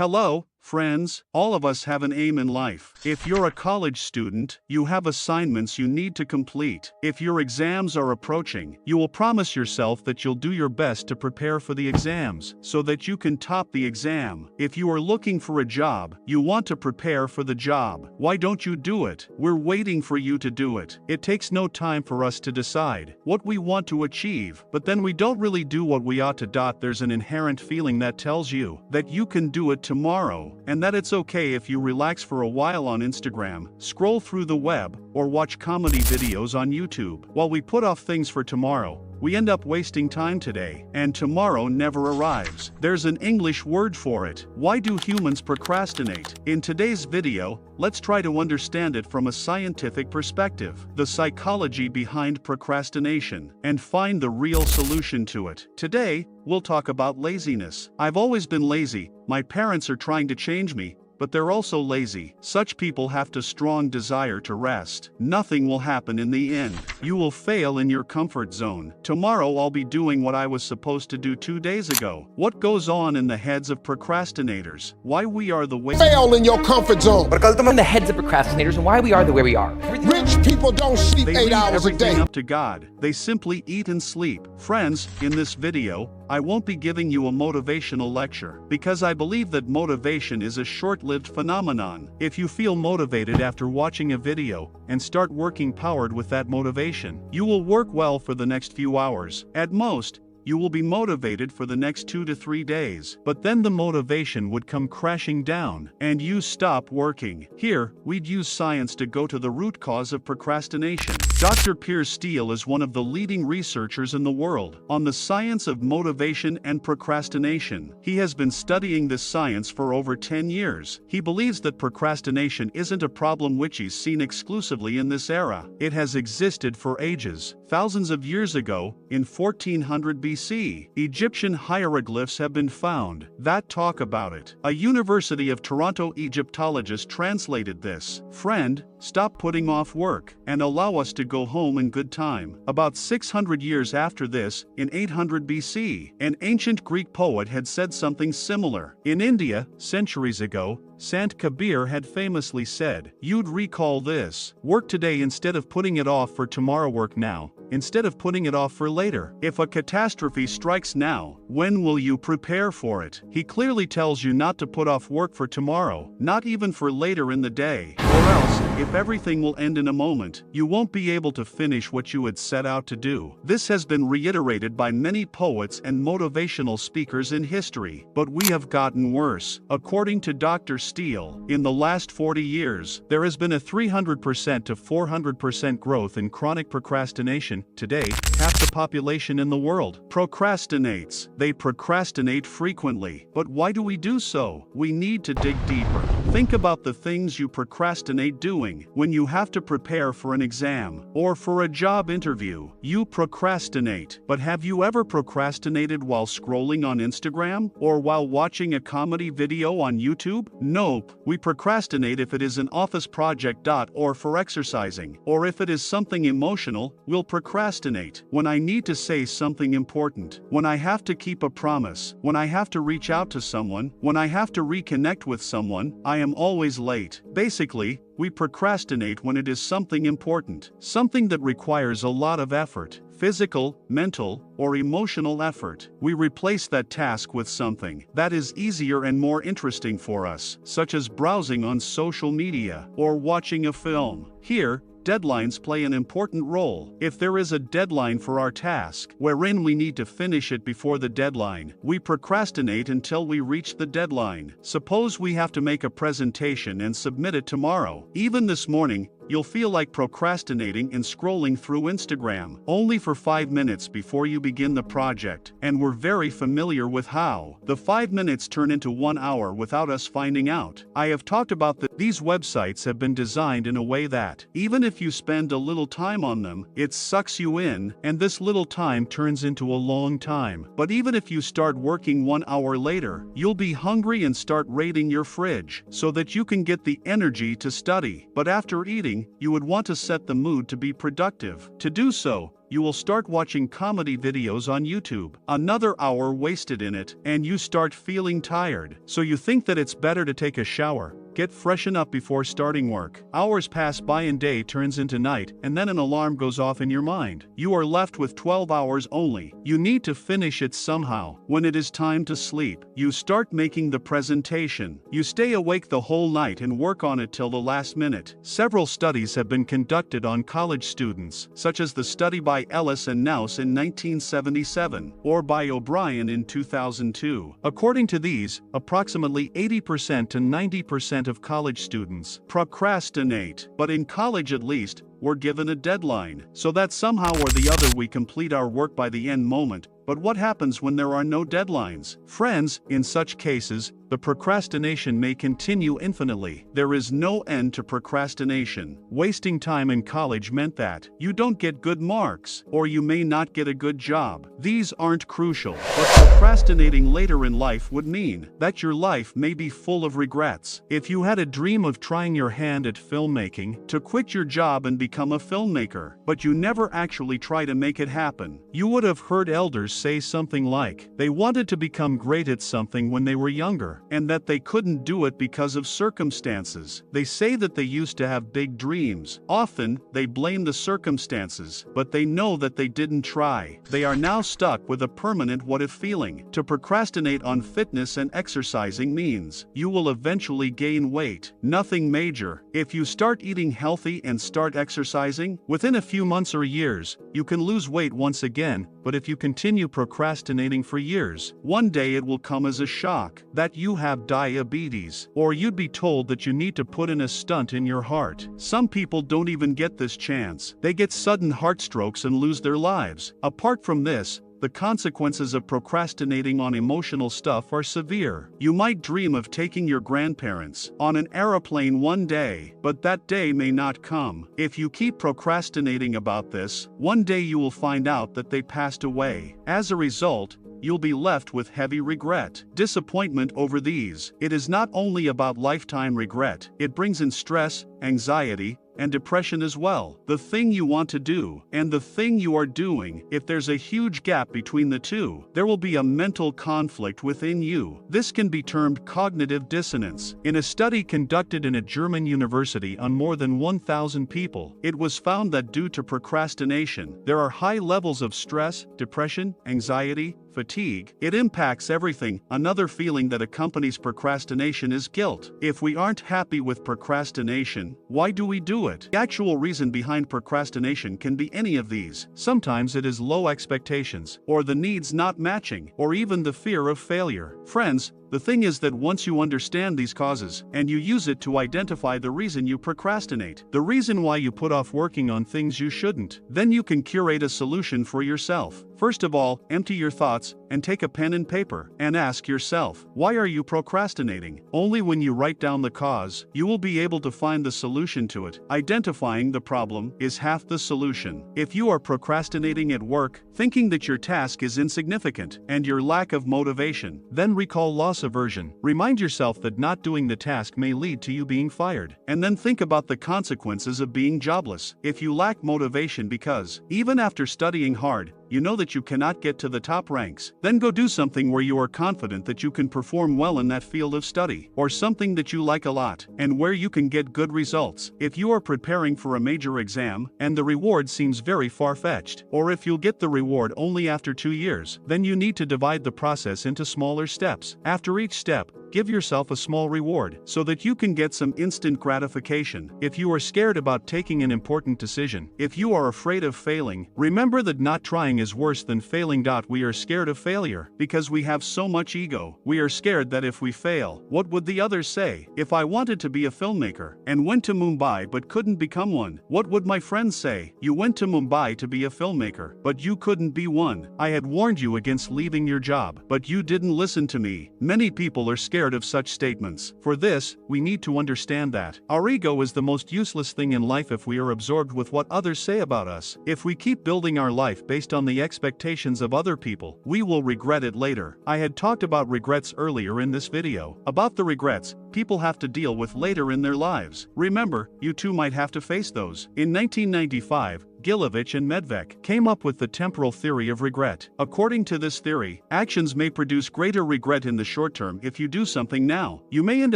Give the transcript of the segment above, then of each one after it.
Hello, friends. All of us have an aim in life. If you're a college student, you have assignments you need to complete. If your exams are approaching, you will promise yourself that you'll do your best to prepare for the exams, so that you can top the exam. If you are looking for a job, you want to prepare for the job. Why don't you do it? We're waiting for you to do it. It takes no time for us to decide what we want to achieve, but then we don't really do what we ought to. There's an inherent feeling that tells you that you can do it tomorrow, and that it's okay if you relax for a while on Instagram, scroll through the web, or watch comedy videos on YouTube. While we put off things for tomorrow, we end up wasting time today, and tomorrow never arrives. There's an English word for it. Why do humans procrastinate? In today's video, let's try to understand it from a scientific perspective, the psychology behind procrastination, and find the real solution to it. Today, we'll talk about laziness. I've always been lazy. My parents are trying to change me, but they're also lazy. Such people have a strong desire to rest. Nothing will happen in the end. You will fail in your comfort zone. Tomorrow I'll be doing what I was supposed to do 2 days ago. What goes on in the heads of procrastinators? Why we are the way fail in your comfort zone. In the heads of procrastinators and why we are the way we are. Rich people don't sleep they 8 leave hours a everything day. up to God. They simply eat and sleep. Friends, in this video, I won't be giving you a motivational lecture, because I believe that motivation is a short-lived phenomenon. If you feel motivated after watching a video, and start working powered with that motivation, you will work well for the next few hours. At most, you will be motivated for the next 2 to 3 days, but then the motivation would come crashing down, and you stop working. Here, we'd use science to go to the root cause of procrastination. Dr. Piers Steele is one of the leading researchers in the world on the science of motivation and procrastination. He has been studying this science for over 10 years. He believes that procrastination isn't a problem which is seen exclusively in this era. It has existed for ages. Thousands of years ago, in 1400 BC, Egyptian hieroglyphs have been found that talk about it. A University of Toronto Egyptologist translated this: "Friend, stop putting off work, and allow us to go home in good time." About 600 years after this, in 800 BC, an ancient Greek poet had said something similar. In India, centuries ago, Sant Kabir had famously said, "You'd recall this: work today instead of putting it off for tomorrow. Work now, instead of putting it off for later." If a catastrophe strikes now, when will you prepare for it? He clearly tells you not to put off work for tomorrow, not even for later in the day. Or else, if everything will end in a moment, you won't be able to finish what you had set out to do. This has been reiterated by many poets and motivational speakers in history, but we have gotten worse. According to Dr. Steele, in the last 40 years, there has been a 300% to 400% growth in chronic procrastination. Today, half the population in the world procrastinates. They procrastinate frequently. But why do we do so? We need to dig deeper. Think about the things you procrastinate doing. When you have to prepare for an exam or for a job interview, you procrastinate. But have you ever procrastinated while scrolling on Instagram or while watching a comedy video on YouTube? Nope. We procrastinate if it is an office project or for exercising, or if it is something emotional, we'll procrastinate. When I need to say something important, when I have to keep a promise, when I have to reach out to someone, when I have to reconnect with someone, I am always late. Basically, we procrastinate when it is something important, something that requires a lot of effort, physical, mental, or emotional effort. We replace that task with something that is easier and more interesting for us, such as browsing on social media or watching a film. Here, deadlines play an important role. If there is a deadline for our task, wherein we need to finish it before the deadline, we procrastinate until we reach the deadline. Suppose we have to make a presentation and submit it tomorrow. Even this morning, you'll feel like procrastinating and scrolling through Instagram, only for 5 minutes before you begin the project. And we're very familiar with how the 5 minutes turn into 1 hour without us finding out. I have talked about that these websites have been designed in a way that, even if you spend a little time on them, it sucks you in, and this little time turns into a long time. But even if you start working 1 hour later, you'll be hungry and start raiding your fridge, so that you can get the energy to study. But after eating, morning, you would want to set the mood to be productive. To do so, you will start watching comedy videos on YouTube. Another hour wasted in it, and you start feeling tired. So you think that it's better to take a shower, get freshen up before starting work. Hours pass by and day turns into night, and then an alarm goes off in your mind. You are left with 12 hours only. You need to finish it somehow. When it is time to sleep, you start making the presentation. You stay awake the whole night and work on it till the last minute. Several studies have been conducted on college students, such as the study by Ellis and Naus in 1977, or by O'Brien in 2002. According to these, approximately 80% to 90% of college students procrastinate, but in college at least, we're given a deadline, so that somehow or the other we complete our work by the end moment. But what happens when there are no deadlines? Friends, in such cases, the procrastination may continue infinitely. There is no end to procrastination. Wasting time in college meant that you don't get good marks, or you may not get a good job. These aren't crucial, but procrastinating later in life would mean that your life may be full of regrets. If you had a dream of trying your hand at filmmaking, to quit your job and become a filmmaker, but you never actually try to make it happen, you would have heard elders say something like, they wanted to become great at something when they were younger, and that they couldn't do it because of circumstances. They say that they used to have big dreams. Often, they blame the circumstances, but they know that they didn't try. They are now stuck with a permanent what-if feeling. To procrastinate on fitness and exercising means you will eventually gain weight. Nothing major. If you start eating healthy and start exercising, within a few months or years, you can lose weight once again, but if you continue procrastinating for years, one day it will come as a shock that you have diabetes, or you'd be told that you need to put in a stunt in your heart. Some people don't even get this chance. They get sudden heart strokes and lose their lives. Apart from this, the consequences of procrastinating on emotional stuff are severe. You might dream of taking your grandparents on an aeroplane one day, but that day may not come. If you keep procrastinating about this, one day you will find out that they passed away. As a result, you'll be left with heavy regret, disappointment over these. It is not only about lifetime regret, it brings in stress, anxiety, and depression as well. The thing you want to do and the thing you are doing, if there's a huge gap between the two, there will be a mental conflict within you. This can be termed cognitive dissonance. In a study conducted in a German university on more than 1,000 people, it was found that due to procrastination, there are high levels of stress, depression, anxiety, fatigue. It impacts everything. Another feeling that accompanies procrastination is guilt. If we aren't happy with procrastination, why do we do it? The actual reason behind procrastination can be any of these. Sometimes it is low expectations, or the needs not matching, or even the fear of failure. Friends, the thing is that once you understand these causes, and you use it to identify the reason you procrastinate, the reason why you put off working on things you shouldn't, then you can curate a solution for yourself. First of all, empty your thoughts, and take a pen and paper, and ask yourself, why are you procrastinating? Only when you write down the cause, you will be able to find the solution to it. Identifying the problem is half the solution. If you are procrastinating at work, thinking that your task is insignificant, and your lack of motivation, then recall loss aversion. Remind yourself that not doing the task may lead to you being fired, and then think about the consequences of being jobless. If you lack motivation because, even after studying hard, you know that you cannot get to the top ranks, then go do something where you are confident that you can perform well in that field of study, or something that you like a lot, and where you can get good results. If you are preparing for a major exam, and the reward seems very far-fetched, or if you'll get the reward only after 2 years, then you need to divide the process into smaller steps. After each step, give yourself a small reward, so that you can get some instant gratification. If you are scared about taking an important decision, if you are afraid of failing, remember that not trying is worse than failing. We are scared of failure, because we have so much ego. We are scared that if we fail, what would the others say? If I wanted to be a filmmaker, and went to Mumbai but couldn't become one, what would my friends say? You went to Mumbai to be a filmmaker, but you couldn't be one. I had warned you against leaving your job, but you didn't listen to me. Many people are scared scared of such statements. For this, we need to understand that our ego is the most useless thing in life if we are absorbed with what others say about us. If we keep building our life based on the expectations of other people, we will regret it later. I had talked about regrets earlier in this video. About the regrets people have to deal with later in their lives. Remember, you too might have to face those. In 1995, Gilovich and Medvec came up with the temporal theory of regret. According to this theory, actions may produce greater regret in the short term if you do something now. You may end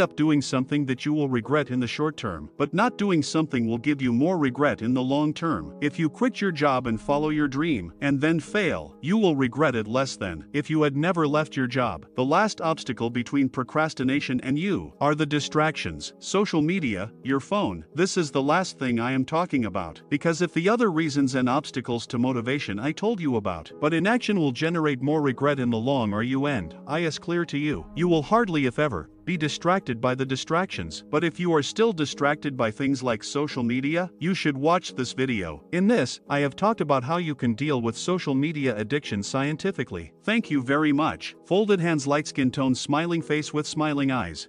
up doing something that you will regret in the short term, but not doing something will give you more regret in the long term. If you quit your job and follow your dream, and then fail, you will regret it less than if you had never left your job. The last obstacle between procrastination and you are the distractions, social media, your phone. This is the last thing I am talking about, because if the other reasons and obstacles to motivation I told you about, but inaction will generate more regret in the long or you end. Is clear to you. You will hardly, if ever, be distracted by the distractions. But if you are still distracted by things like social media, you should watch this video. In this, I have talked about how you can deal with social media addiction scientifically. Thank you very much. Folded hands, light skin tone, smiling face with smiling eyes.